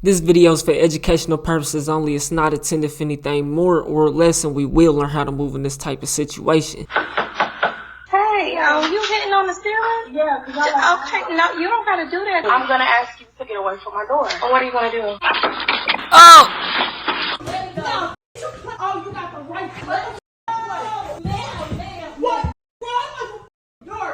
This video is for educational purposes only. It's not intended for anything more or less, and we will learn how to move in this type of situation. Hey, you hitting on the ceiling? Yeah, because I okay, no, you don't gotta do that. I'm gonna ask you to get away from my door. And what are you gonna do? Oh! No. Oh, you got the right place. Ma'am. What?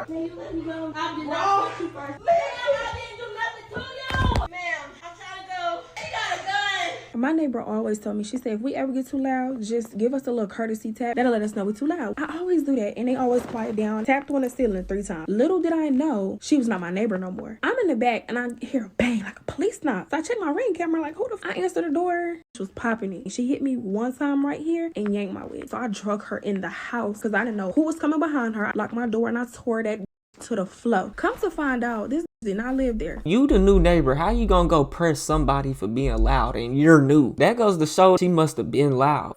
Can you let me go? I did not put you first. Ma'am, I didn't do nothing to you. Ma'am, I'm trying to go. He got a gun. My neighbor always told me, she said, if we ever get too loud, just give us a little courtesy tap. That'll let us know we're too loud. I always do that, and they always quiet down. Tapped on the ceiling 3 times. Little did I know, she was not my neighbor no more. I'm in the back, and I hear a bang, like a police knock. So I check my ring camera, like, who the f? I answer the door. She was popping it. She hit me 1 time right here and yanked my wig. So I drug her in the house, because I didn't know who was coming behind her. I locked my door, and I tore that to the floor. Come to find out, this did not live there. You the new neighbor, how you gonna go press somebody for being loud and you're new? That goes to show she must have been loud.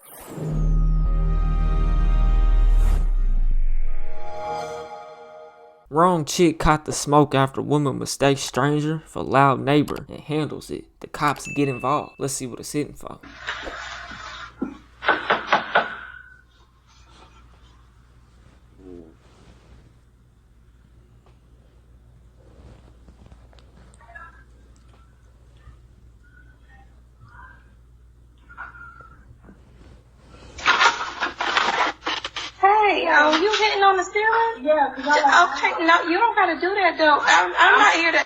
Wrong chick caught the smoke after woman mistakes stranger for loud neighbor and handles it. The cops get involved. Let's see what it's hitting for. Hey, you hitting on the ceiling? Yeah, because I okay, no, you don't gotta do that though. I'm not here to.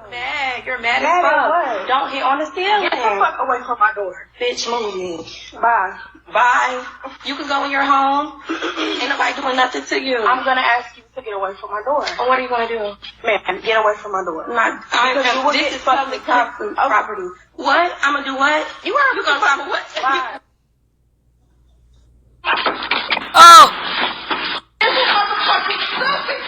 Mad, you're mad as fuck. What? Don't hit on the ceiling. Get the fuck away from my door. Bitch, move me. Bye. Bye. You can go in your home. Ain't nobody doing nothing to you. I'm gonna ask you to get away from my door. And what are you gonna do? Man, get away from my door. This is public property. What? I'm gonna do what? You gonna tell me what? Bye. Oh! This is motherfucking stupid.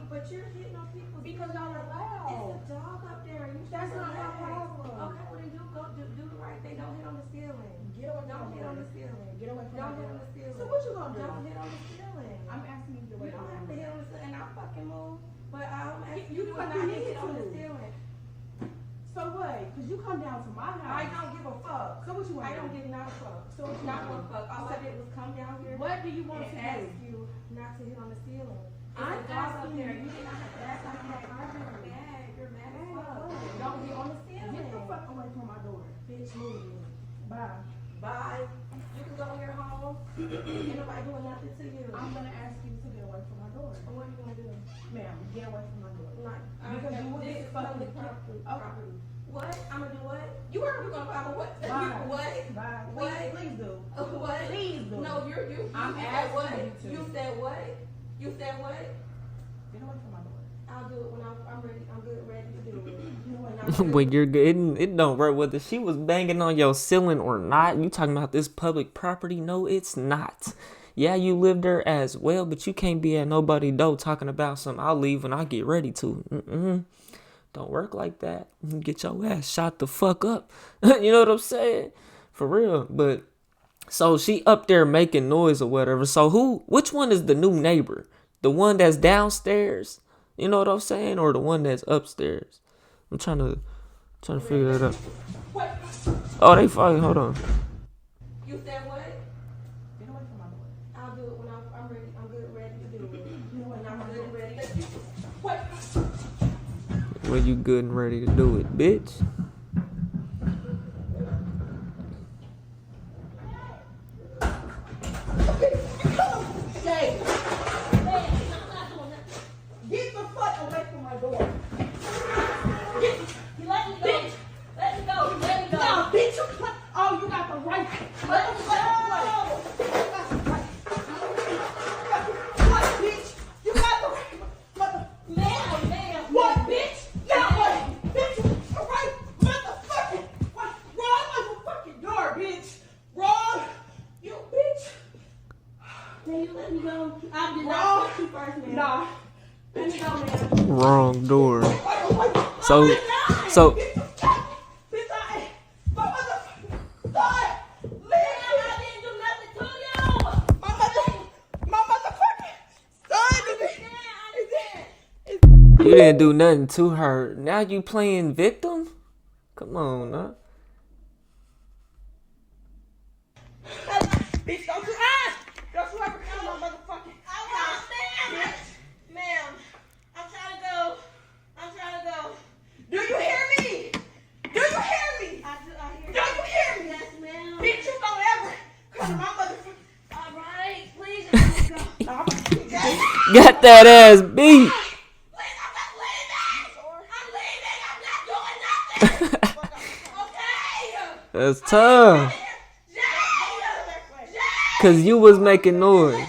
But you're hitting on people because y'all are loud. It's a dog up there. That's not my problem. Okay, well then do the right thing. Don't hit on the ceiling. Don't hit on the ceiling. Get away from Don't hit on the ceiling. So what you gonna do? Don't hit on the ceiling. I'm asking you to get away. You don't have to hit on the ceiling, and I'll fucking move. But I'm asking you not to hit on the ceiling. So what? Because you come down to my house. I don't give a fuck. So what you want? I don't give not a fuck. So what you not want to fuck? All I did was come down here. What do you want to ask you not to hit on the ceiling? I'm asking you. You did not have to ask like that. You're mad as fuck. Don't hit on the ceiling. Get the fuck away from my door. Bitch, move. Bye. Bye. You can go in your home. Ain't nobody doing nothing to you. I'm gonna ask you to get away from my door. And what are you gonna do? Ma'am, get away from my door. Like, because you will get public property. What? I'm gonna do what? You gonna follow what? Bye. What? Bye. What? Please do. What? Please do. No, you. I'm said what? asking you to. You said what? You said what? Get away from my door. I'll do it when I'm ready. I'm good, ready to do it. When you're good, it don't work whether she was banging on your ceiling or not. You talking about this public property? No, it's not. Yeah, you live there as well, but you can't be at nobody's door talking about something. I'll leave when I get ready to. Don't work like that. Get your ass shot the fuck up. You know what I'm saying? For real. But so she up there making noise or whatever. So which one is the new neighbor? The one that's downstairs? You know what I'm saying? Or the one that's upstairs? I'm trying to figure that out. Oh, they fighting. Hold on. You said what? Get away from my door. I'll do it when I'm ready. I'm good, ready to do it. When I'm good and ready to do it. What? When you good and ready to do it, bitch. Hey. Get the fuck away from my door. You let me go. Bitch. Let me go. Let me go. No, bitch. You got the right. Let me go. What, bitch? You got the right. Ma'am. What, bitch? Now what? Bitch. All right. So, so you didn't do nothing to her. Now you playing victim? Come on, huh? Bitch, don't you ever come on, motherfucking. Ma'am, I'm trying to go. Do you hear me? I hear you. Yes, ma'am. Bitch, you don't ever come to my motherfucking. All right, please, let's go. Got that ass beat. Please, I'm not leaving. I'm not doing nothing. Okay. That's tough. Cause you was making noise.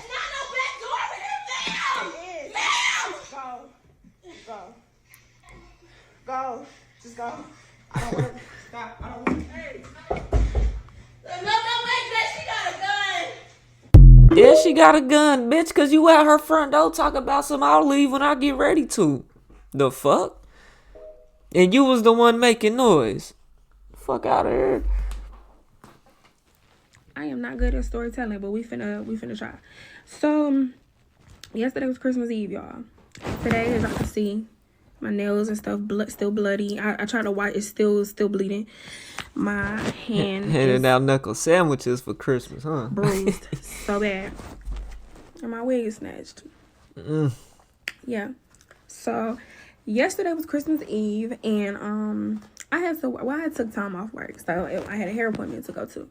Go. Just go. I don't want to stop. I don't want to. Hey. No, bitch, she got a gun. Yeah, she got a gun, bitch, cause you at her front door talking about some I'll leave when I get ready to. The fuck? And you was the one making noise. Fuck out of here. I am not good at storytelling, but we finna try. So, yesterday was Christmas Eve, y'all. Today, as y'all can see, my nails and stuff still bloody. I try to wipe, it's still bleeding. My hand Handing is out knuckle sandwiches for Christmas, huh? bruised so bad. And my wig is snatched. Yeah. So, yesterday was Christmas Eve, and I took time off work, so I had a hair appointment to go to.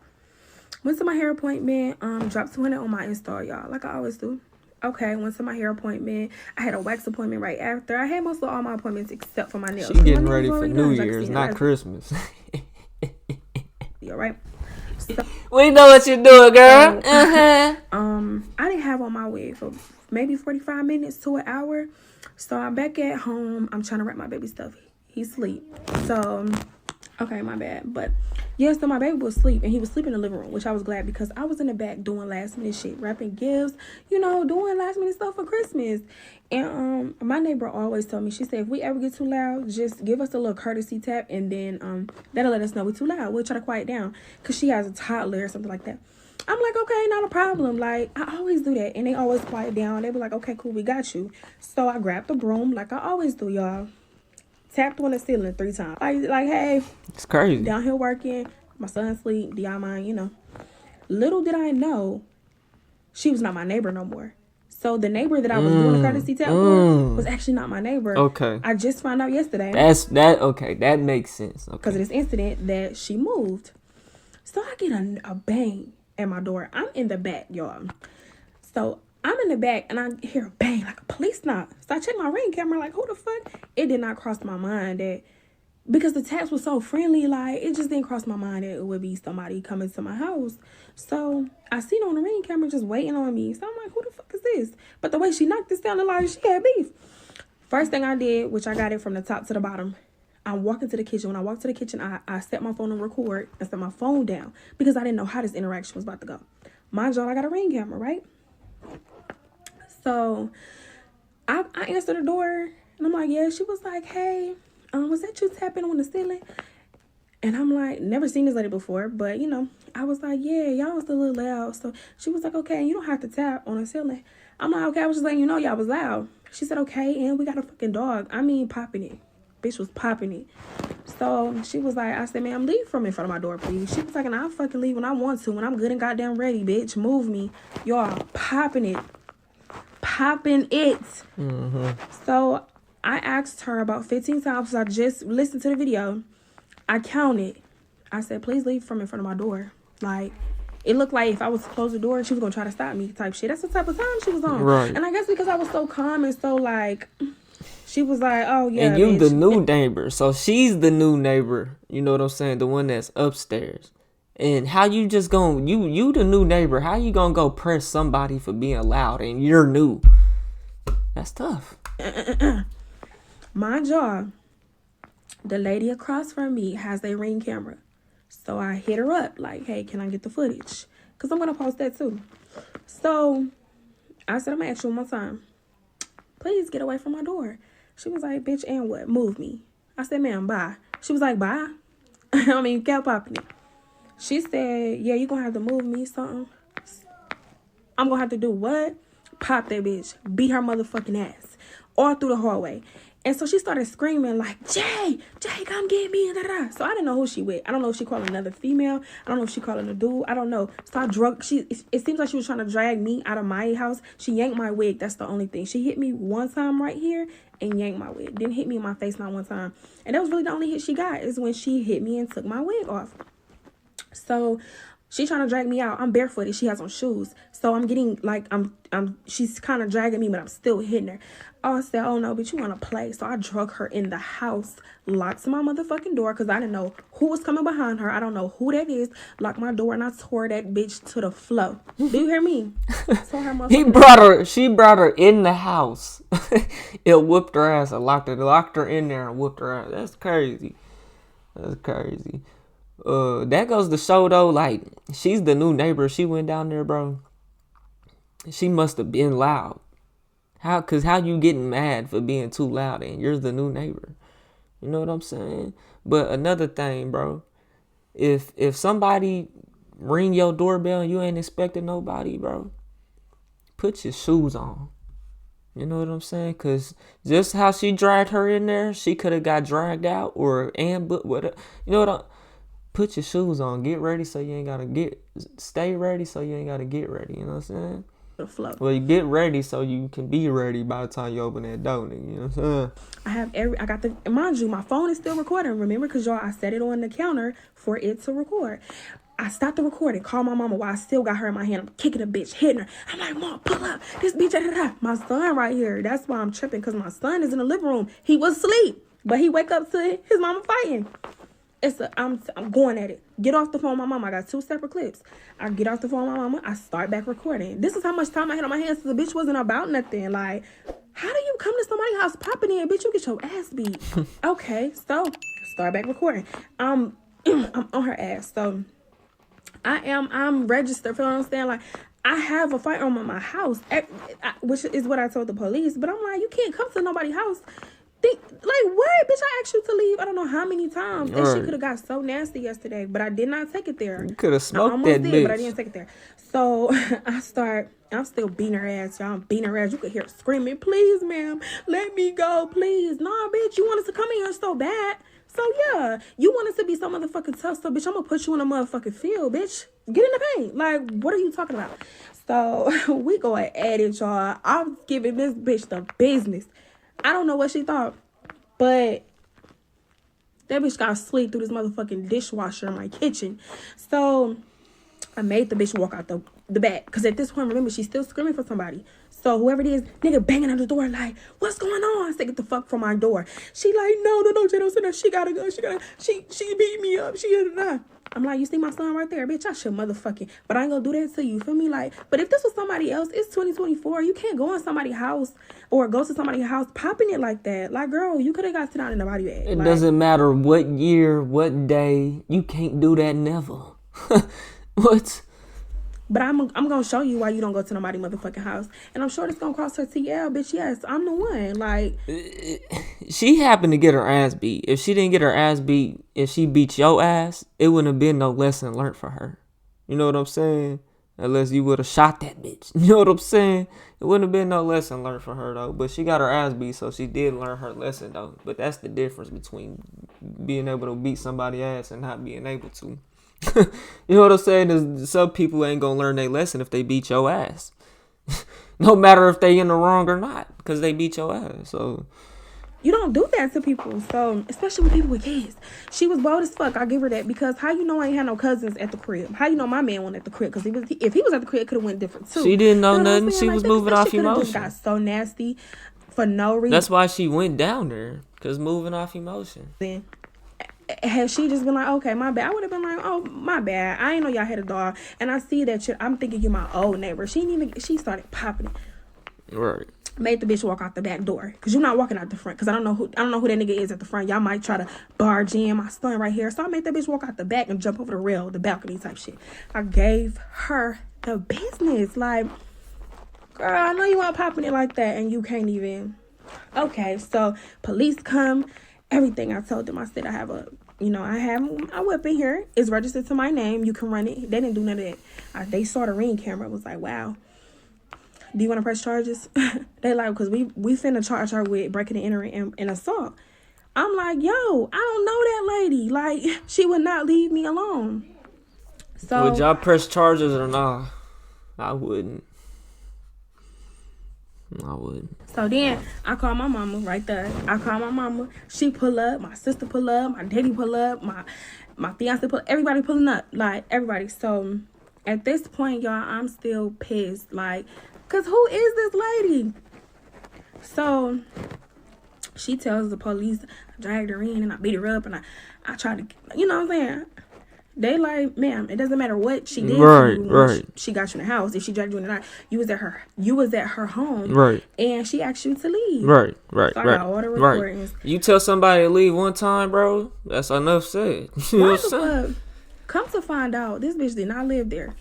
Went to my hair appointment, dropped 200 on my install, y'all, like I always do. Okay, went to my hair appointment. I had a wax appointment right after. I had most of all my appointments except for my nails. She getting ready for New Year's, not Christmas. All right. So, we know what you're doing, girl. I didn't have on my wig for maybe 45 minutes to an hour. So I'm back at home. I'm trying to wrap my baby stuff. He's asleep. So, okay, my bad. But yes, so my baby was asleep, and he was sleeping in the living room, which I was glad because I was in the back doing last minute shit, wrapping gifts, doing last minute stuff for Christmas. And my neighbor always told me, she said, if we ever get too loud, just give us a little courtesy tap, and then that'll let us know we're too loud. We'll try to quiet down because she has a toddler or something like that. I'm like, okay, not a problem. Like, I always do that, and they always quiet down. They be like, okay, cool, we got you. So I grabbed the broom like I always do, y'all. Tapped on the ceiling 3 times. Like, hey, it's crazy. Down here working, my son asleep. Do y'all mind? Little did I know, she was not my neighbor no more. So the neighbor that I was doing the courtesy tap for was actually not my neighbor. Okay. I just found out yesterday. Okay. That makes sense. Okay. Because of this incident that she moved. So I get a bang at my door. I'm in the back, y'all. So I'm in the back and I hear a bang, like a police knock. So I check my Ring camera, like, who the fuck? It did not cross my mind that, because the taps was so friendly, like, it just didn't cross my mind that it would be somebody coming to my house. So I seen on the Ring camera just waiting on me. So I'm like, who the fuck is this? But the way she knocked it sounded like she had beef. First thing I did, which I got it from the top to the bottom, I'm walking to the kitchen. When I walked to the kitchen, I set my phone on record and set my phone down because I didn't know how this interaction was about to go. Mind you, I got a Ring camera, right? So I answered the door and I'm like, yeah. She was like, hey, was that you tapping on the ceiling? And I'm like, never seen this lady before, but I was like, yeah, y'all was a little loud. So she was like, okay, you don't have to tap on the ceiling. I'm like, okay, I was just letting you know y'all was loud. She said, okay, and we got a fucking dog. I mean, popping it. Bitch was popping it. So she was like, I said, ma'am, leave from in front of my door, please. She was like, and I'll fucking leave when I want to, when I'm good and goddamn ready, bitch. Move me. Y'all popping it. Popping it. Mm-hmm. So I asked her about 15 times. I just listened to the video. I counted. I said, please leave from in front of my door. Like, it looked like if I was to close the door, she was going to try to stop me type shit. That's the type of time she was on. Right. And I guess because I was so calm and so, like, she was like, oh, yeah, and you bitch. the new neighbor. So she's the new neighbor. You know what I'm saying? The one that's upstairs. And how you just going, you the new neighbor. How you going to go press somebody for being loud and you're new? That's tough. Mind y'all, the lady across from me has a Ring camera. So I hit her up like, hey, can I get the footage? Because I'm going to post that too. So I said, I'm going to ask you one more time. Please get away from my door. She was like, bitch, and what? Move me. I said, ma'am, bye. She was like, bye. I mean, kept popping it. She said, yeah, you gonna have to move me something. I'm gonna have to do what? Pop that bitch. Beat her motherfucking ass. All through the hallway. And so she started screaming like, Jay, come get me. Da, da, da. So I didn't know who she with. I don't know if she calling another female. I don't know if she calling a dude. I don't know. So it seems like she was trying to drag me out of my house. She yanked my wig. That's the only thing. She hit me one time right here and yanked my wig. Didn't hit me in my face not one time. And that was really the only hit she got, is when she hit me and took my wig off. So she trying to drag me out. I'm barefooted. She has on shoes. So I'm getting like, she's kind of dragging me, but I'm still hitting her. I said, oh no, bitch, you want to play. So I drug her in the house, locked my motherfucking door, because I didn't know who was coming behind her. I don't know who that is. Locked my door and I tore that bitch to the floor. Do you hear me? She brought her in the house. It whooped her ass and locked her in there and whooped her ass. That's crazy. That goes to show though, like, she's the new neighbor. She went down there, bro. She must have been loud. How you getting mad for being too loud and you're the new neighbor? You know what I'm saying? But another thing, bro, if somebody ring your doorbell and you ain't expecting nobody, bro, put your shoes on. You know what I'm saying? Because just how she dragged her in there, she could have got dragged out or whatever. You know what? Put your shoes on. Get ready so you ain't got to stay ready so you ain't got to get ready. You know what I'm saying? Well, you get ready so you can be ready by the time you open that door, nigga. You know what I'm saying? Mind you, my phone is still recording. Remember, because y'all, I set it on the counter for it to record. I stopped the recording, called my mama while I still got her in my hand. I'm kicking the bitch, hitting her. I'm like, Mom, pull up. This bitch, da, da, da. My son right here. That's why I'm tripping, because my son is in the living room. He was asleep, but he wake up to his mama fighting. I'm going at it. Get off the phone with my mama. I got 2 separate clips. I get off the phone with my mama. I start back recording. This is how much time I had on my hands. So the bitch wasn't about nothing. Like, how do you come to somebody's house popping in? Bitch, you get your ass beat. Okay, so start back recording. I'm on her ass. So I'm registered. Feel what I'm saying? Like, I have a firearm in my house, which is what I told the police. But I'm like, you can't come to nobody's house. What? Bitch, I asked you to leave I don't know how many times. And she could have got so nasty yesterday, but I did not take it there. You could have smoked that bitch. But I didn't take it there. So I'm still beating her ass, y'all. I'm beating her ass. You could hear her screaming, please, ma'am, let me go, please. Nah, bitch, you want us to come in here so bad. So, yeah, you want us to be so motherfucking tough. So, bitch, I'm going to put you in a motherfucking field, bitch. Get in the paint. Like, what are you talking about? So, we going at it, y'all. I'm giving this bitch the business. I don't know what she thought, but that bitch got sleep through this motherfucking dishwasher in my kitchen. So I made the bitch walk out the back. Because at this point, remember, she's still screaming for somebody. So whoever it is, nigga banging on the door like, what's going on? I said, get the fuck from my door. She like, no, Jay, don't say that. She gotta go. She beat me up. I'm like, you see my son right there? Bitch, I should motherfucking. But I ain't gonna do that to you. Feel me? Like, but if this was somebody else, it's 2024. You can't go in somebody's house or go to somebody's house popping it like that. Like, girl, you could have got sit down in the body bag. It doesn't matter what year, what day. You can't do that never. What? But I'm gonna show you why you don't go to nobody's motherfucking house. And I'm sure it's gonna cross her TL, bitch. Yes, I'm the one. Like, she happened to get her ass beat. If she didn't get her ass beat, if she beat your ass, it wouldn't have been no lesson learned for her. You know what I'm saying? Unless you would have shot that bitch. You know what I'm saying? It wouldn't have been no lesson learned for her, though. But she got her ass beat, so she did learn her lesson, though. But that's the difference between being able to beat somebody's ass and not being able to. You know what I'm saying? Is some people ain't gonna learn their lesson if they beat your ass. No matter if they in the wrong or not, because they beat your ass. So you don't do that to people. So, especially with people with kids. She was bold as fuck. I give her that. Because how you know I ain't had no cousins at the crib? How you know my man wasn't at the crib? Because if he was at the crib, it could have went different too. She didn't know nothing. She was moving off emotion. Just got so nasty for no reason. That's why she went down there. Because moving off emotion. Then had she just been like, okay, my bad, I would have been like, oh, my bad, I ain't know y'all had a dog, and I see that I'm thinking you're my old neighbor. She started popping it. Right. Made the bitch walk out the back door, because you're not walking out the front, because I don't know who that nigga is at the front. Y'all might try to barge in. My son right here. So I made that bitch walk out the back and jump over the rail, the balcony type shit. I gave her the business. Like, girl, I know you want popping it like that, and you can't even. Okay, so police come. everything. I told them, I said, I have a, I have a weapon here. It's registered to my name. You can run it. They didn't do none of that. They saw the ring camera. It was like, wow. Do you want to press charges? They like, because we finna charge her with breaking and entering and assault. I'm like, yo, I don't know that lady. Like, she would not leave me alone. So would y'all press charges or nah? I wouldn't. I wouldn't. So then I call my mama right there. I call my mama. She pull up. My sister pull up. My daddy pull up. My fiance pull up. Everybody pulling up. Like, everybody. So at this point, y'all, I'm still pissed. Like, because who is this lady? So she tells the police, I dragged her in and I beat her up and I tried to, you know what I'm saying? They like, ma'am, it doesn't matter what she did. Right. She got you in the house. If she dragged you in the night, you was at her home. Right. And she asked you to leave. Right. So I got all the recordings. Right. You tell somebody to leave one time, bro, that's enough said. You know what I'm saying? Come to find out, this bitch did not live there.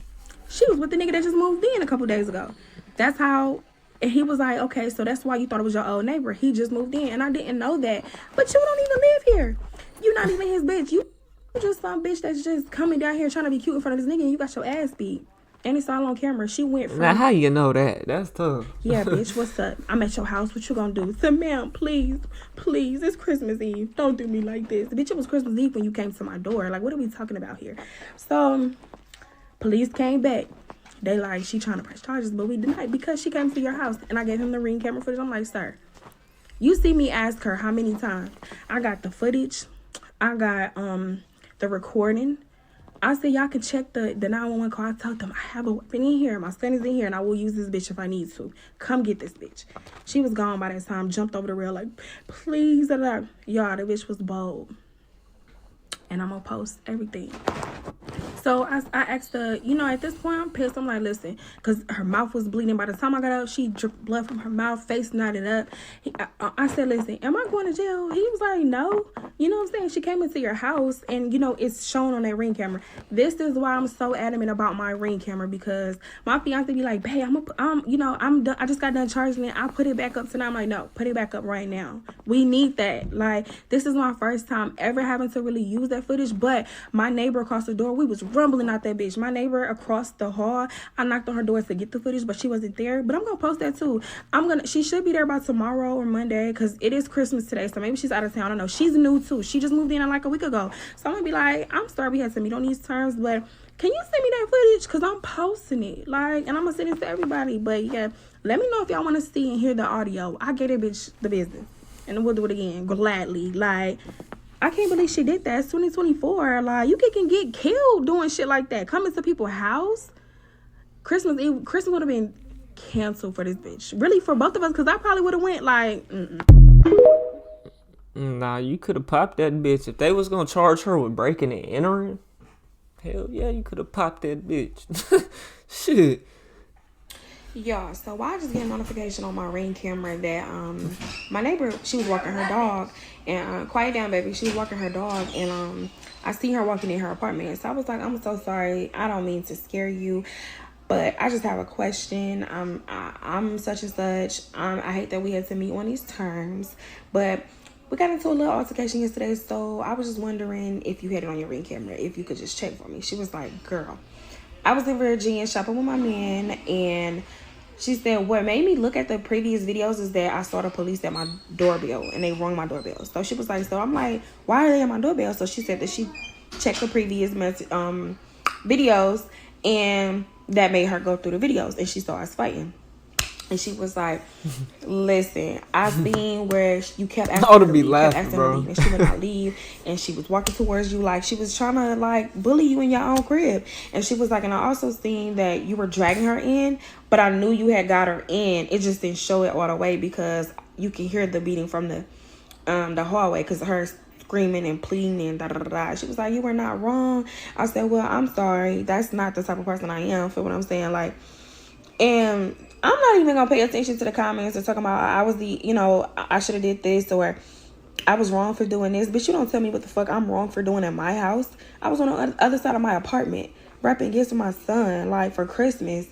She was with the nigga that just moved in a couple days ago. That's how. And he was like, okay, so that's why you thought it was your old neighbor. He just moved in. And I didn't know that. But you don't even live here. You're not even his bitch. You just some bitch that's just coming down here trying to be cute in front of this nigga and you got your ass beat. And it's all on camera. She went from... Now, how you know that? That's tough. Yeah, bitch, what's up? I'm at your house. What you gonna do? So, ma'am, please, it's Christmas Eve. Don't do me like this. Bitch, it was Christmas Eve when you came to my door. Like, what are we talking about here? So, police came back. They like, she trying to press charges, but we denied because she came to your house. And I gave him the ring camera footage. I'm like, sir, you see me ask her how many times. I got the footage. I got the recording. I said, y'all can check the 911 call. I told them, I have a weapon in here. My son is in here, and I will use this bitch if I need to. Come get this bitch. She was gone by that time, jumped over the rail like, please. Y'all, the bitch was bold. And I'm going to post everything. So I asked her, at this point, I'm pissed. I'm like, listen, because her mouth was bleeding. By the time I got up, she dripped blood from her mouth, face knotted up. I said, listen, am I going to jail? He was like, no. You know what I'm saying? She came into your house and, it's shown on that ring camera. This is why I'm so adamant about my ring camera, because my fiance be like, babe, I'm done. I just got done charging it. I'll put it back up tonight. I'm like, no, put it back up right now. We need that. Like, this is my first time ever having to really use that footage, but my neighbor across the door, we was rumbling out that bitch. My neighbor across the hall, I knocked on her door to get the footage, but she wasn't there. But I'm gonna post that too. She should be there by tomorrow or Monday, because it is Christmas today, so maybe she's out of town. I don't know. She's new too. She just moved in like a week ago, so I'm gonna be like, I'm sorry we had to meet on these terms, but can you send me that footage? Because I'm posting it, like, and I'm gonna send it to everybody. But yeah, let me know if y'all want to see and hear the audio. I get it, bitch, the business, and we'll do it again gladly. Like, I can't believe she did that. It's 2024. Like, you can get killed doing shit like that. Coming to people's house. Christmas would have been canceled for this bitch. Really, for both of us, because I probably would have went like, Nah, you could have popped that bitch. If they was gonna charge her with breaking and entering, hell yeah, you could have popped that bitch. Shit. Y'all, so I just get a notification on my Ring camera that my neighbor, she was walking her dog, and quiet down, baby. She was walking her dog, and I see her walking in her apartment. So I was like, I'm so sorry. I don't mean to scare you, but I just have a question. I'm such and such. I hate that we had to meet on these terms, but we got into a little altercation yesterday. So I was just wondering if you had it on your Ring camera, if you could just check for me. She was like, girl, I was in Virginia shopping with my man, and she said, what made me look at the previous videos is that I saw the police at my doorbell, and they rung my doorbell. So she was like, so I'm like, why are they at my doorbell? So she said that she checked the previous videos, and that made her go through the videos, and she saw us fighting. And she was like, listen, I seen where you kept asking her to leave, and she would not leave, and she was walking towards you like she was trying to like bully you in your own crib. And she was like, and I also seen that you were dragging her in, but I knew you had got her in. It just didn't show it all the way because you can hear the beating from the hallway, because her screaming and pleading and da da da da. She was like, you were not wrong. I said, well, I'm sorry. That's not the type of person I am. Feel what I'm saying? Like, and I'm not even gonna pay attention to the comments or talking about I was I should have did this, or I was wrong for doing this. But you don't tell me what the fuck I'm wrong for doing in my house. I was on the other side of my apartment wrapping gifts for my son, like, for Christmas.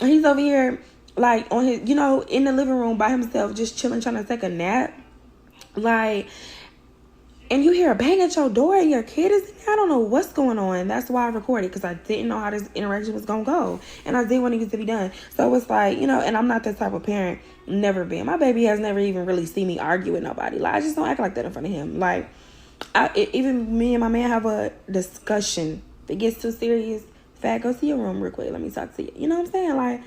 And he's over here, like, on his, in the living room by himself, just chilling, trying to take a nap. Like, and you hear a bang at your door and your kid is in there, I don't know what's going on. That's why I recorded, because I didn't know how this interaction was going to go. And I didn't want it to be done. So it's like, and I'm not that type of parent. Never been. My baby has never even really seen me argue with nobody. Like, I just don't act like that in front of him. Like, even me and my man have a discussion. If it gets too serious, Fat, go to your room real quick. Let me talk to you. You know what I'm saying? Like,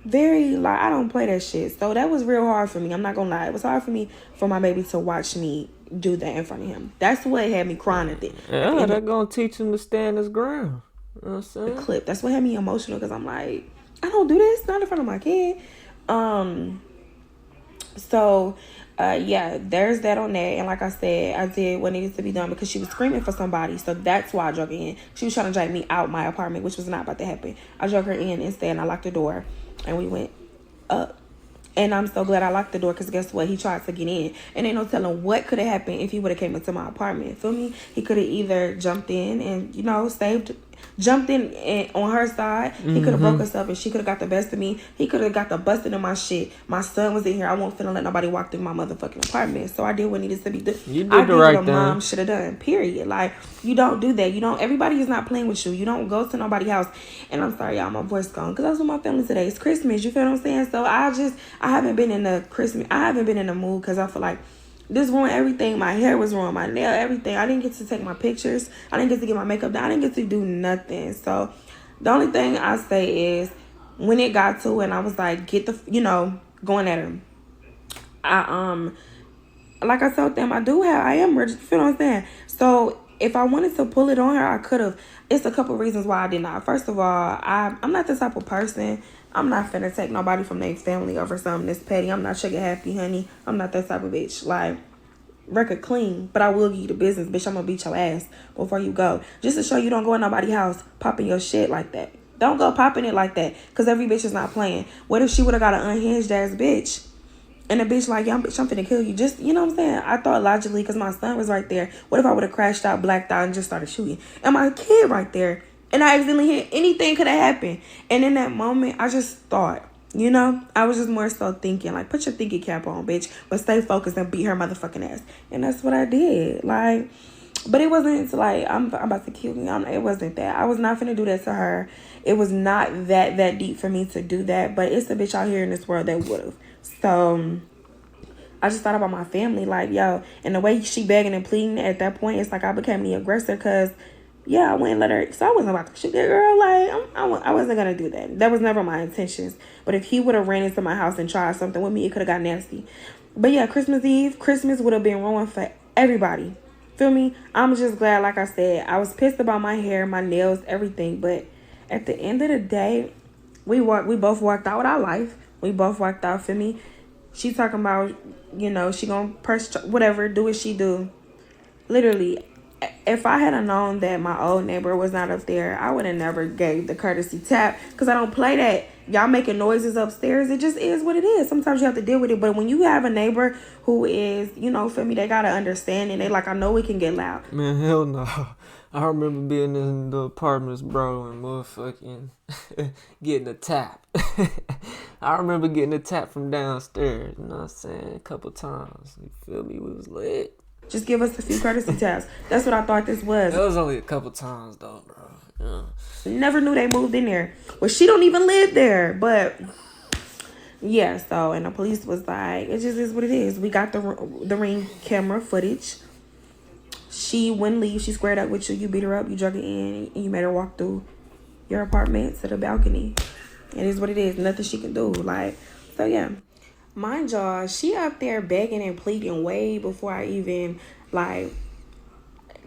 I don't play that shit. So that was real hard for me. I'm not gonna lie. It was hard for me for my baby to watch me do that in front of him. That's what had me crying at it. Yeah, they're gonna teach him to stand his ground. You know what I'm saying? The clip. That's what had me emotional, because I'm like, I don't do this, not in front of my kid. Yeah, there's that on that. And like I said, I did what needed to be done because she was screaming for somebody. So that's why I drug her in. She was trying to drag me out my apartment, which was not about to happen. I drug her in instead, and I locked the door, and we went up. And I'm so glad I locked the door, because guess what? He tried to get in. And ain't no telling what could have happened if he would have came into my apartment. Feel me? He could have either jumped in and, jumped in on her side. He could have broke us up, and she could have got the best of me. He could have got the busting in my shit. My son was in here. I won't finna let nobody walk through my motherfucking apartment. So I did what needed to be done. You did the right thing. Mom should have done. Period. Like, you don't do that. Everybody is not playing with you. You don't go to nobody's house. And I'm sorry, y'all, my voice gone, because I was with my family today. It's Christmas. You feel what I'm saying? So I haven't been in the mood, because I feel like this ruined everything. My hair was ruined, my nail, everything. I didn't get to take my pictures. I didn't get to get my makeup done. I didn't get to do nothing. So the only thing I say is, when it got to it, and I was like, going at him. Like I told them, I am registered. You feel what I'm saying? So if I wanted to pull it on her, I could have. It's a couple reasons why I did not. First of all, I'm not the type of person. I'm not finna take nobody from their family over something that's petty. I'm not sugar happy, honey. I'm not that type of bitch. Like, record clean, but I will give you the business, bitch. I'm gonna beat your ass before you go. Just to show you don't go in nobody's house popping your shit like that. Don't go popping it like that, because every bitch is not playing. What if she would have got an unhinged ass bitch? And the bitch like, bitch, I'm finna kill you. Just, you know what I'm saying? I thought logically, because my son was right there. What if I would have crashed out, blacked out, and just started shooting? And my kid right there. And I accidentally hit. Anything could have happened. And in that moment, I just thought, I was just more so thinking, like, put your thinking cap on, bitch. But stay focused and beat her motherfucking ass. And that's what I did. Like, but it wasn't like, I'm about to kill you. It wasn't that. I was not finna do that to her. It was not that deep for me to do that. But it's a bitch out here in this world that would have. So I just thought about my family, like, yo, and the way she begging and pleading at that point, it's like I became the aggressor, because, I wouldn't let her, so I wasn't about to shoot that girl, like, I wasn't going to do that. That was never my intentions. But if he would have ran into my house and tried something with me, it could have got nasty. But yeah, Christmas Eve, Christmas would have been ruined for everybody. Feel me? I'm just glad, like I said, I was pissed about my hair, my nails, everything, but at the end of the day, we both walked out with our life. We both walked out, for me. She talking about, she gonna whatever, do what she do. Literally, if I had known that my old neighbor was not up there, I would have never gave the courtesy tap, because I don't play that. Y'all making noises upstairs. It just is what it is. Sometimes you have to deal with it. But when you have a neighbor who is, for me, they gotta understand, and they like, I know it can get loud. Man, hell no. I remember being in the apartments, bro, and motherfucking getting a tap. I remember getting a tap from downstairs, you know what I'm saying? A couple times. You feel me? We was lit. Just give us a few courtesy taps. That's what I thought this was. It was only a couple times, though, bro. Yeah. Never knew they moved in there. Well, she don't even live there, but yeah, so, and the police was like, it just is what it is. We got the Ring camera footage. She wouldn't leave. She squared up with you. You beat her up. You drug her in. And you made her walk through your apartment to the balcony. It is what it is. Nothing she can do. Like, so yeah. Mind y'all, she up there begging and pleading way before I even, like,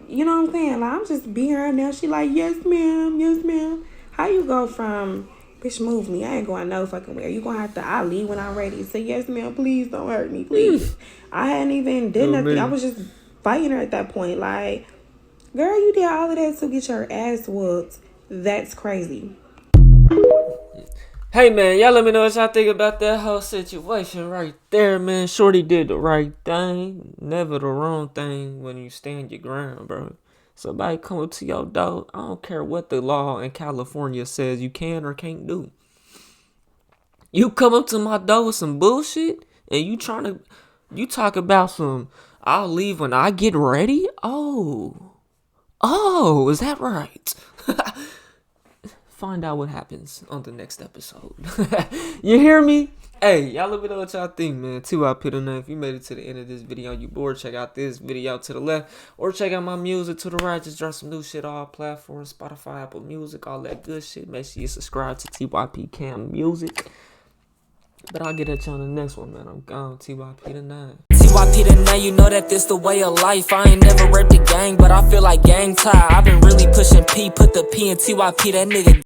you know what I'm saying? Like, I'm just being her now. She like, yes, ma'am. Yes, ma'am. How you go from, bitch, move me. I ain't going no fucking where. You gonna have to, I'll leave when I'm ready. Say, yes, ma'am. Please don't hurt me. Please. I hadn't even did nothing. I was just fighting her at that point. Like, girl, you did all of that to get your ass whooped. That's crazy. Hey, man, y'all let me know what y'all think about that whole situation right there, man. Shorty did the right thing. Never the wrong thing when you stand your ground, bro. Somebody come up to your door. I don't care what the law in California says you can or can't do. You come up to my door with some bullshit and you talk about some, I'll leave when I get ready? Oh, is that right? Find out what happens on the next episode. You hear me? Hey, y'all let me know what y'all think, man. TYP. If you made it to the end of this video and you bored, check out this video to the left. Or check out my music to the right. Just drop some new shit all platforms. Spotify, Apple Music, all that good shit. Make sure you subscribe to TYP Cam Music. But I'll get at you on the next one, man. I'm gone. TYP. TYP, you know that this the way of life. I ain't never raped the gang, but I feel like gang tie. I've been really pushing P, put the P in TYP, that nigga.